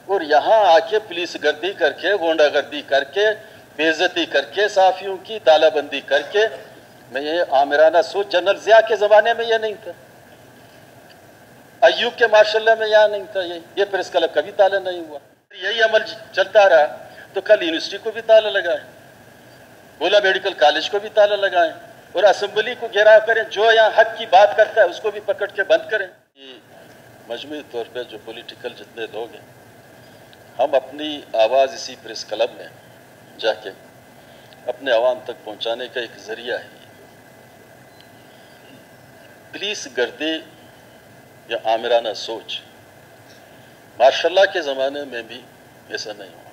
اور یہاں آके पुलिस गर्दी करके, गोंडा गर्दी करके, बेइज्जती करके, सहाफियों की तालाबंदी करके, मैं ये आमिराना सोच जनरल ज़िया के ज़माने में ये नहीं था, अय्यूब के मार्शल में यहाँ नहीं था, ये प्रेस क्लब कभी ताला नहीं हुआ। यही अमल चलता रहा तो कल यूनिवर्सिटी को भी ताला लगाएं, गोला मेडिकल कॉलेज को भी ताला लगाएं और असेंबली को घेराव करें, जो यहाँ हक की बात करता है उसको भी पकड़ के बंद करें। मजमूई तौर पर जो पॉलिटिकल जितने लोग हैं, हम अपनी आवाज़ इसी प्रेस क्लब में जाके अपने आवाम तक पहुंचाने का एक जरिया है। पुलिस गर्दी या आमिराना सोच मार्शल के ज़माने में भी ऐसा नहीं हुआ,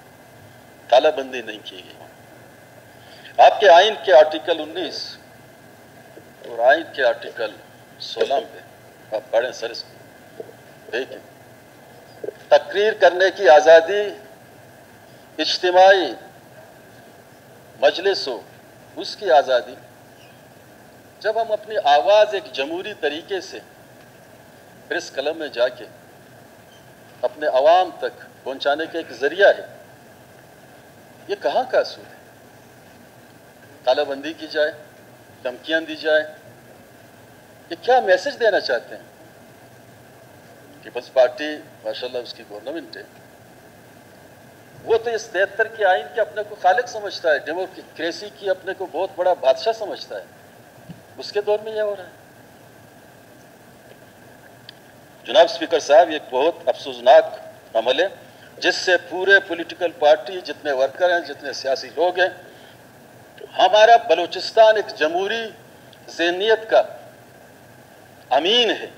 तालाबंदी नहीं की गई। आपके आइन के आर्टिकल 19 और आइन के आर्टिकल 16 पे आप पढ़ें सर, देखें, तकरीर करने की आज़ादी, इज्तिमाई मजलिस हो उसकी आज़ादी, जब हम अपनी आवाज़ एक जमहूरी तरीके से प्रेस क्लब में जाके अपने आवाम तक पहुंचाने का एक जरिया है, ये कहाँ का असूल है? तालाबंदी की जाए, धमकियां दी जाए, ये क्या मैसेज देना चाहते हैं? पीपल्स पार्टी माशाल्लाह उसकी गवर्नमेंट है, वो तो इस 73 के आइन के अपने को खालिक समझता है, डेमोक्रेसी की अपने को बहुत बड़ा बादशाह समझता है, उसके दौर में यह हो रहा है। जनाब स्पीकर साहब, एक बहुत अफसोसनाक अमल है जिससे पूरे पॉलिटिकल पार्टी, जितने वर्कर हैं, जितने सियासी लोग हैं, हमारा बलूचिस्तान एक जमहूरी ज़हनियत का अमीन है।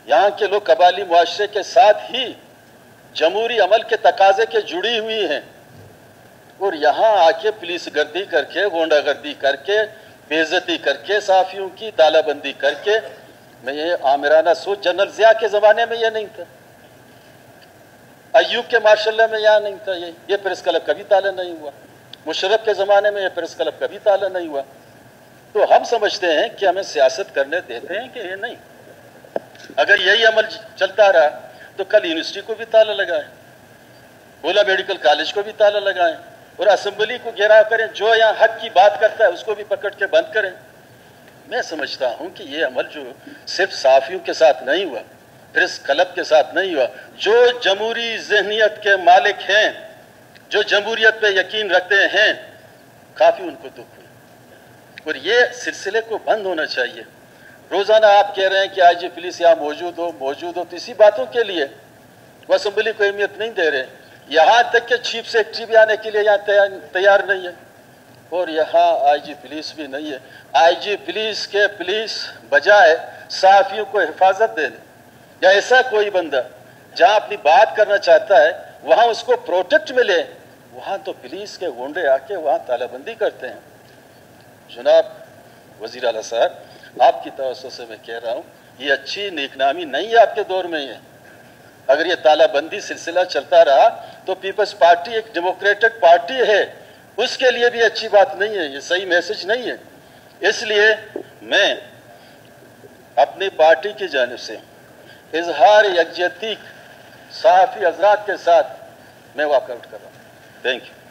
यहाँ के लोग कबाली मुआशरे के साथ ही जमहूरी अमल के तकाजे के जुड़ी हुई हैं, और यहाँ आके पुलिस गर्दी करके, गोंडा गर्दी करके, बेइज्जती करके, सहाफियों की तालाबंदी करके, मैं ये आमिराना सोच जनरल ज़िया के ज़माने में ये नहीं था, अय्यूब के मार्शल में यहाँ नहीं था, ये प्रेस क्लब कभी ताला नहीं हुआ, मुशर्रफ के ज़माने में ये प्रेस क्लब कभी ताला नहीं हुआ। तो हम समझते हैं कि हमें सियासत करने देते हैं कि ये नहीं। अगर यही अमल चलता रहा तो कल यूनिवर्सिटी को भी ताला लगाएं, गोला मेडिकल कॉलेज को भी ताला लगाएं और असेंबली को घेराव करें, जो यहाँ हक की बात करता है उसको भी पकड़ के बंद करें। मैं समझता हूँ कि ये अमल जो सिर्फ सहाफियों के साथ नहीं हुआ, प्रेस क्लब के साथ नहीं हुआ, जो जमहूरी ज़हनियत के मालिक हैं, जो जमहूरियत पे यकीन रखते हैं, काफ़ी उनको दुख हुआ, और ये सिलसिले को बंद होना चाहिए। रोज़ाना आप कह रहे हैं कि आज ये पुलिस यहाँ मौजूद हो, तो इसी बातों के लिए वो असेंबली को अहमियत नहीं दे रहे, यहाँ तक कि चीफ सेक्रेटरी भी आने के लिए यहाँ तैयार नहीं है, और यहाँ आईजी पुलिस भी नहीं है। आईजी पुलिस के पुलिस बजाय सहाफियों को हिफाजत देने, या ऐसा कोई बंदा जहाँ अपनी बात करना चाहता है वहाँ उसको प्रोटेक्ट मिले, वहाँ तो पुलिस के गुंडे आके वहाँ तालाबंदी करते हैं। जनाब वज़ीर आला साहब, आपकी तवज्जो से मैं कह रहा हूँ, ये अच्छी नेकनामी नहीं है आपके दौर में। ये अगर ये तालाबंदी सिलसिला चलता रहा तो पीपल्स पार्टी एक डेमोक्रेटिक पार्टी है, उसके लिए भी अच्छी बात नहीं है, ये सही मैसेज नहीं है। इसलिए मैं अपनी पार्टी की जानिब से इजहार यकजहती सहाफ़ी हज़रात के साथ मैं वॉकआउट कर रहा हूँ। Thank you.